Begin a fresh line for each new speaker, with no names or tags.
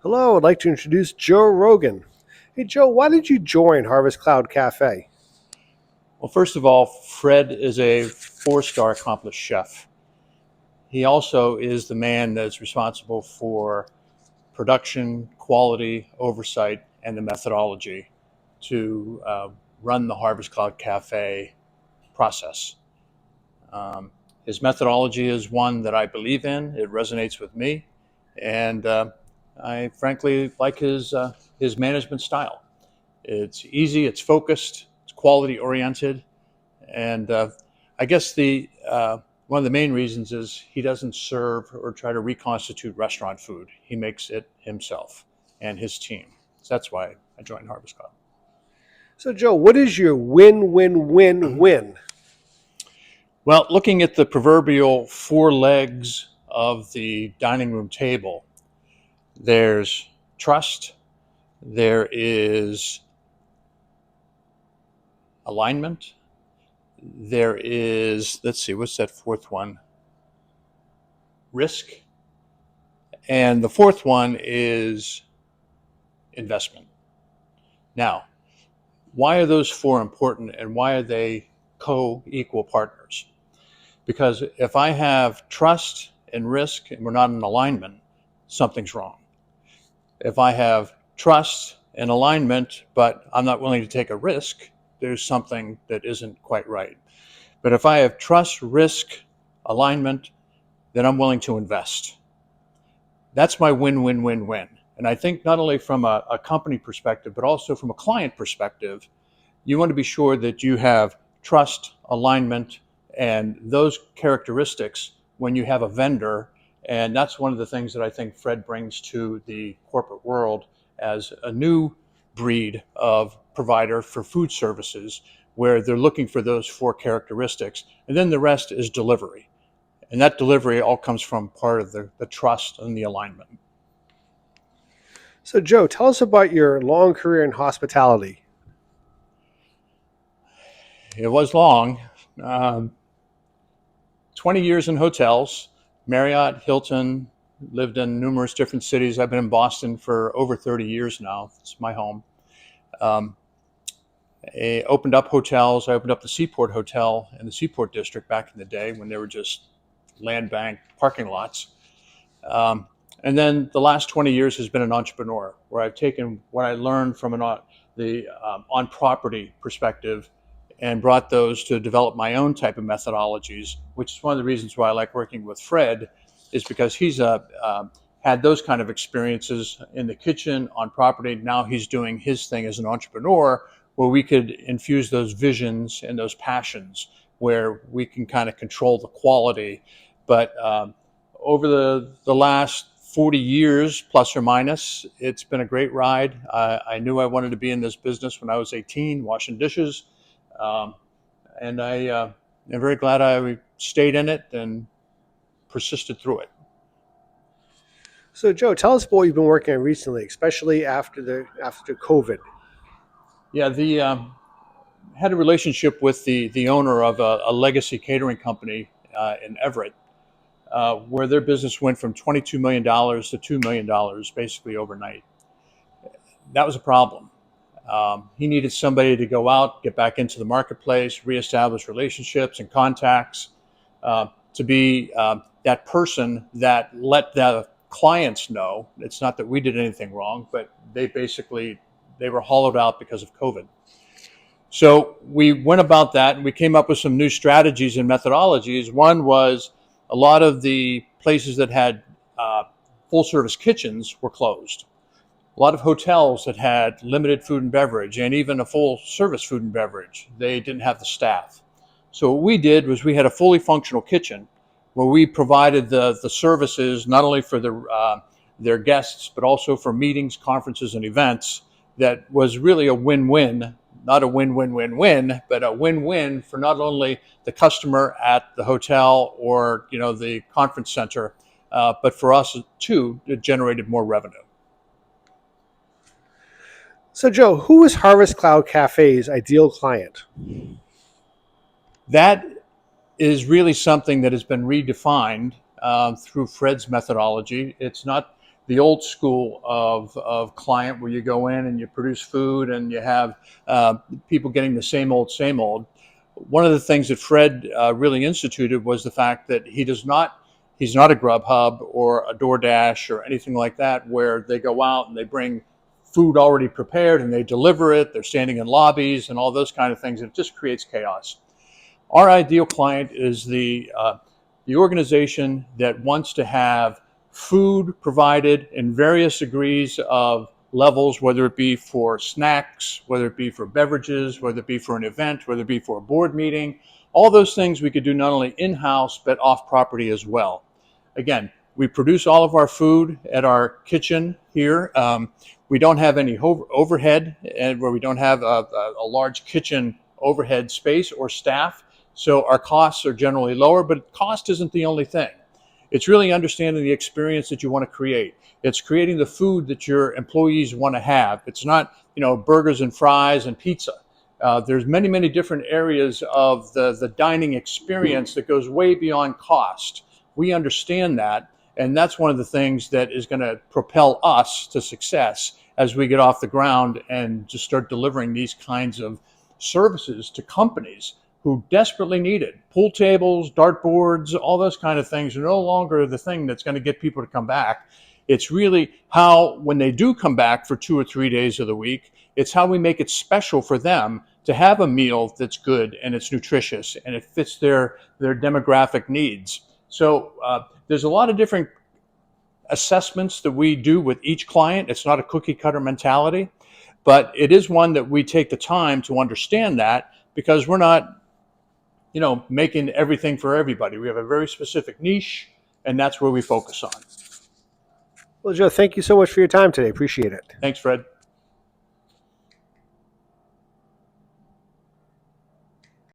Hello, I'd like to introduce Joe Rogan. Hey, Joe, why did you join Harvest Cloud Cafe?
Well, first of all, Fred is a four-star accomplished chef. He also is the man that's responsible for production, quality, oversight, and the methodology to run the Harvest Cloud Cafe process. Um, his methodology is one that I believe in. It resonates with me, and I frankly like his management style. It's easy, it's focused, it's quality oriented, and I guess the one of the main reasons is he doesn't serve or try to reconstitute restaurant food. He makes it himself and his team. So that's why I joined Harvest Club.
So, Joe, what is your win?
Well, looking at the proverbial four legs of the dining room table, there's trust, there is alignment, there is, let's see, what's that fourth one? Risk. And the fourth one is investment. Now, why are those four important and why are they co-equal partners? Because if I have trust and risk and we're not in alignment, something's wrong. If I have trust and alignment, but I'm not willing to take a risk, there's something that isn't quite right. But if I have trust, risk, alignment, then I'm willing to invest. That's my win. And I think not only from a company perspective, but also from a client perspective, you want to be sure that you have trust, alignment, and those characteristics when you have a vendor. And that's one of the things that I think Fred brings to the corporate world as a new breed of provider for food services, where they're looking for those four characteristics. And then the rest is delivery. And that delivery all comes from part of the trust and the alignment.
So, Joe, tell us about your long career in hospitality.
It was long. Um, 20 years in hotels, Marriott, Hilton, lived in numerous different cities. I've been in Boston for over 30 years now. It's my home. Um, I opened up hotels. I opened up the Seaport Hotel in the Seaport District back in the day when they were just land bank parking lots. Um, and then the last 20 years has been an entrepreneur, where I've taken what I learned from the on-property perspective and brought those to develop my own type of methodologies, which is one of the reasons why I like working with Fred, is because he's had those kind of experiences in the kitchen, on property. Now he's doing his thing as an entrepreneur, where we could infuse those visions and those passions, where we can kind of control the quality. But over the last 40 years, plus or minus, it's been a great ride. I knew I wanted to be in this business when I was 18, washing dishes. Um, and am very glad I stayed in it and persisted through it.
So, Joe, tell us what you've been working on recently, especially after COVID.
Yeah, the had a relationship with the owner of a legacy catering company in Everett, where their business went from $22 million to $2 million basically overnight. That was a problem. He needed somebody to go out, get back into the marketplace, reestablish relationships and contacts, to be that person that let the clients know. It's not that we did anything wrong, but they were hollowed out because of COVID. So we went about that and we came up with some new strategies and methodologies. One was a lot of the places that had full service kitchens were closed. A lot of hotels that had limited food and beverage and even a full service food and beverage, they didn't have the staff. So what we did was we had a fully functional kitchen where we provided the services not only for their guests, but also for meetings, conferences, and events. That was really a win-win, not a win-win-win-win, but a win-win for not only the customer at the hotel or the conference center, but for us too. It generated more revenue.
So, Joe, who is Harvest Cloud Cafe's ideal client?
That is really something that has been redefined through Fred's methodology. It's not the old school of client where you go in and you produce food and you have people getting the same old, same old. One of the things that Fred really instituted was the fact that he's not a Grubhub or a DoorDash or anything like that where they go out and they bring food already prepared and they deliver it. They're standing in lobbies and all those kind of things. And it just creates chaos. Our ideal client is the organization that wants to have food provided in various degrees of levels, whether it be for snacks, whether it be for beverages, whether it be for an event, whether it be for a board meeting. All those things we could do not only in-house but off-property as well. Again, we produce all of our food at our kitchen here. We don't have any overhead, and where we don't have a large kitchen overhead space or staff. So our costs are generally lower, but cost isn't the only thing. It's really understanding the experience that you want to create. It's creating the food that your employees want to have. It's not, burgers and fries and pizza. There's many, many different areas of the dining experience that goes way beyond cost. We understand that, and that's one of the things that is going to propel us to success as we get off the ground and just start delivering these kinds of services to companies who desperately need it. Pool tables, dartboards, all those kind of things are no longer the thing that's going to get people to come back. It's really how, when they do come back for 2 or 3 days of the week, it's how we make it special for them to have a meal that's good and it's nutritious and it fits their demographic needs. So there's a lot of different assessments that we do with each client. It's not a cookie cutter mentality, but it is one that we take the time to understand that, because we're not making everything for everybody. We have a very specific niche, and that's where we focus on.
Well, Joe, thank you so much for your time today. Appreciate it.
Thanks, Fred.